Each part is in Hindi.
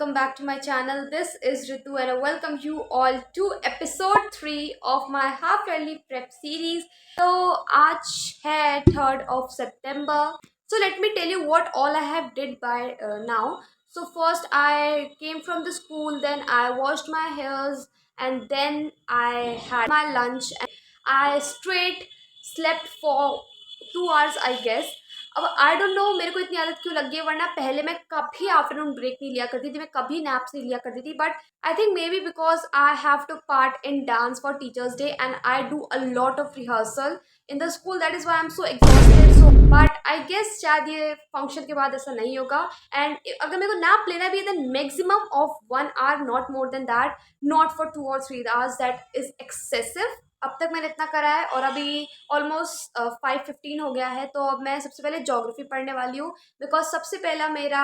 welcome back to my channel. This is Ritu and I welcome you all to episode 3 of my half yearly prep series. So आज है 3rd of September. So let me tell you what all I have did by now. So first I came from the school, then I washed my hairs and then I had my lunch and I straight slept for 2 hours I guess. अब आई डोंट नो मेरे को इतनी आदत क्यों लग गई है, वरना पहले मैं कभी आफ्टरनून ब्रेक नहीं लिया करती थी, मैं कभी नैप्स नहीं लिया करती थी. But I think maybe because I have to part in dance for teachers day and I do a lot of rehearsal in the school, that is why I am so exhausted. So but I guess शायद ये फंक्शन के बाद ऐसा नहीं होगा. एंड अगर मेरे को नैप लेना भी है then maximum of 1 hour, not more than that, not for 2 or 3 hours. That is excessive. अब तक मैंने इतना करा है और अभी ऑलमोस्ट 5:15 हो गया है. तो अब मैं सबसे पहले ज्योग्राफी पढ़ने वाली हूँ बिकॉज सबसे पहला मेरा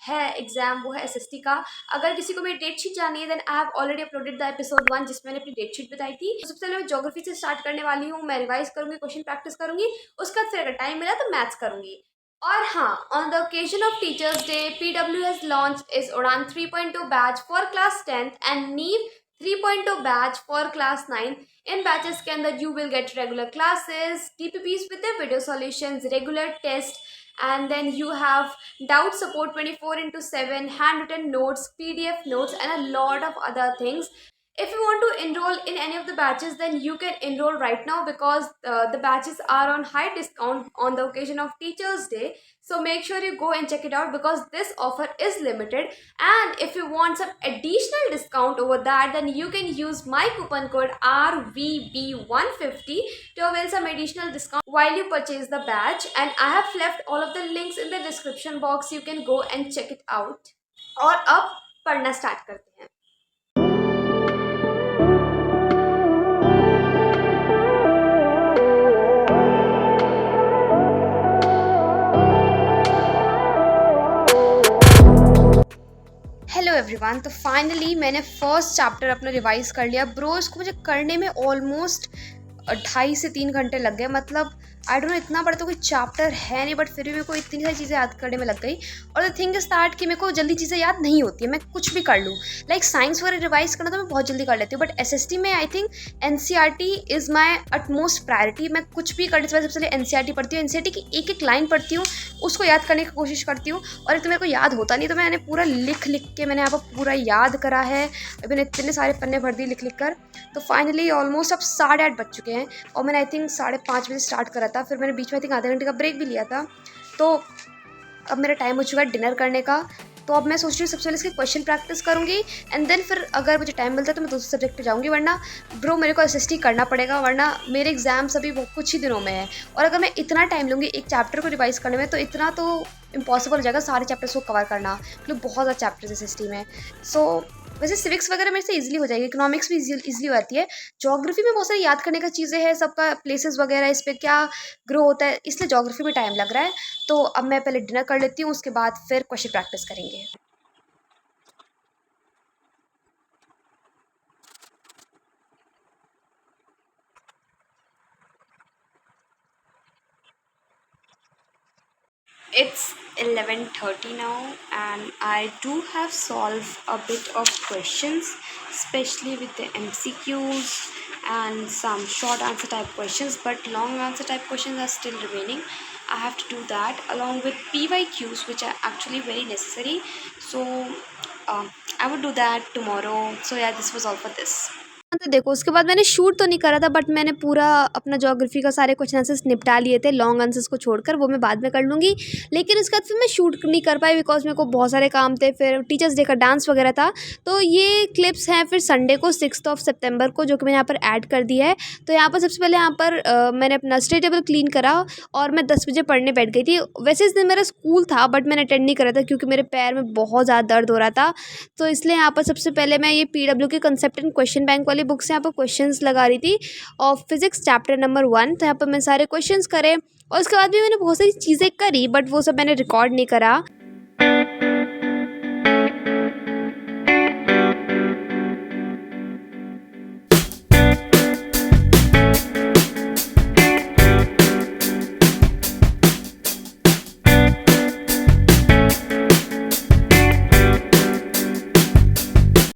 है एग्जाम, वो है एसएसटी का. अगर किसी को मेरी डेट शीट जाननी है then I have already uploaded the episode 1 जिसमें मैंने अपनी डेट शीट बताई थी. तो सबसे पहले मैं ज्योग्राफी से स्टार्ट करने वाली हूँ. मैं रिवाइज करूँगी, क्वेश्चन प्रैक्टिस करूँगी, उसके बाद फिर अगर टाइम मिला तो मैथ्स करूँगी. और हाँ, on the occasion of teachers day PW has launch is उड़ान 3.2 batch for class 10th and नीव 3.2 batch for class 9. In batches के अंदर you will get regular classes, TPPs with their video solutions, regular test, and then you have doubt support 24/7, handwritten notes, PDF notes, and a lot of other things. If you want to enroll in any of the batches, then you can enroll right now because the batches are on high discount on the occasion of Teachers Day. So make sure you go and check it out because this offer is limited. And if you want some additional discount over that, then you can use my coupon code RVB150 to avail some additional discount while you purchase the batch. And I have left all of the links in the description box. You can go and check it out. और अब पढ़ना स्टार्ट करते हैं. Hello everyone. तो फाइनली मैंने फर्स्ट चैप्टर अपना रिवाइज कर लिया. ब्रो इसको मुझे करने में ऑलमोस्ट 2.5 से 3 घंटे लग गए. मतलब आई डोंट नो, इतना बड़ा तो कोई चैप्टर है नहीं, बट फिर भी मेरे को इतनी सारी चीज़ें याद करने में लग गई. और द थिंग इज दैट कि मेरे को जल्दी चीज़ें याद नहीं होती है, मैं कुछ भी कर लूँ. लाइक साइंस वगैरह रिवाइज करना तो मैं बहुत जल्दी कर लेती हूँ, बट एसएसटी में I think NCERT is my utmost priority. मैं कुछ भी करने से पहले सबसे पहले NCERT पढ़ती हूँ. NCERT की एक एक लाइन पढ़ती हूँ, उसको याद करने की कोशिश करती हूँ. और एक तो मेरे को याद होता नहीं, तो मैंने पूरा लिख के मैंने यहाँ पर पूरा याद करा है. अभी मैंने इतने सारे पन्ने भर दिए लिख कर. तो फाइनली ऑलमोस्ट अब 8:30 बज चुके हैं और मैंने आई थिंक 5:30 बजे स्टार्ट करा था. फिर मैंने बीच में आई थिंक आधे घंटे का ब्रेक भी लिया था. तो अब मेरा टाइम हो चुका है डिनर करने का. तो अब मैं सोच रही हूँ सबसे पहले इसके क्वेश्चन प्रैक्टिस करूँगी एंड देन फिर अगर मुझे टाइम मिलता है तो मैं दूसरे सब्जेक्ट पे जाऊँगी. वरना ब्रो मेरे को एसएसटी करना पड़ेगा, वरना मेरे एग्जाम्स अभी कुछ ही दिनों में है. और अगर मैं इतना टाइम लूँगी एक चैप्टर को रिवाइज करने में तो इतना तो इम्पॉसिबल हो जाएगा सारे चैप्टर्स को कवर करना, मतलब बहुत ज़्यादा चैप्टर्स एसएसटी में. सो वैसे सिविक्स वगैरह मेरे से इजीली हो जाएगी, इकोनॉमिक्स भी इजीली हो जाती है. ज्योग्राफी में बहुत सारी याद करने का चीज़ें हैं, सबका प्लेसेस वगैरह, इस पर क्या ग्रो होता है, इसलिए ज्योग्राफी में टाइम लग रहा है. तो अब मैं पहले डिनर कर लेती हूँ, उसके बाद फिर क्वेश्चन प्रैक्टिस करेंगे. It's 11:30 now and I do have solved a bit of questions, especially with the MCQs and some short answer type questions, but long answer type questions are still remaining. I have to do that along with PYQs which are actually very necessary. So I would do that tomorrow. So yeah, this was all for this. तो देखो उसके बाद मैंने शूट तो नहीं करा था, बट मैंने पूरा अपना ज्योग्राफी का सारे क्वेश्चन आंसर्स निपटा लिए थे. लॉन्ग आंसर्स को छोड़कर वो मैं बाद में कर लूँगी. लेकिन उसके बाद फिर मैं शूट नहीं कर पाई बिकॉज मेरे को बहुत सारे काम थे. फिर टीचर्स डे का डांस वगैरह था. तो ये क्लिप्स हैं फिर संडे को 6th of September को, जो कि मैंने यहाँ पर ऐड कर दिया है. तो यहाँ पर सबसे पहले यहाँ पर मैंने अपना स्टडी टेबल क्लीन करा और मैं 10 बजे पढ़ने बैठ गई थी. वैसे इस दिन मेरा स्कूल था बट मैंने अटेंड नहीं करा था क्योंकि मेरे पैर में बहुत ज़्यादा दर्द हो रहा था. तो इसलिए यहाँ पर सबसे पहले मैं ये PW के कंसेप्ट एंड क्वेश्चन बैंक वाली बुक से यहाँ पर क्वेश्चंस लगा रही थी और फिजिक्स चैप्टर नंबर 1. तो यहाँ पर मैं सारे क्वेश्चंस करे और उसके बाद भी मैंने बहुत सारी चीज़ें करी बट वो सब मैंने रिकॉर्ड नहीं करा.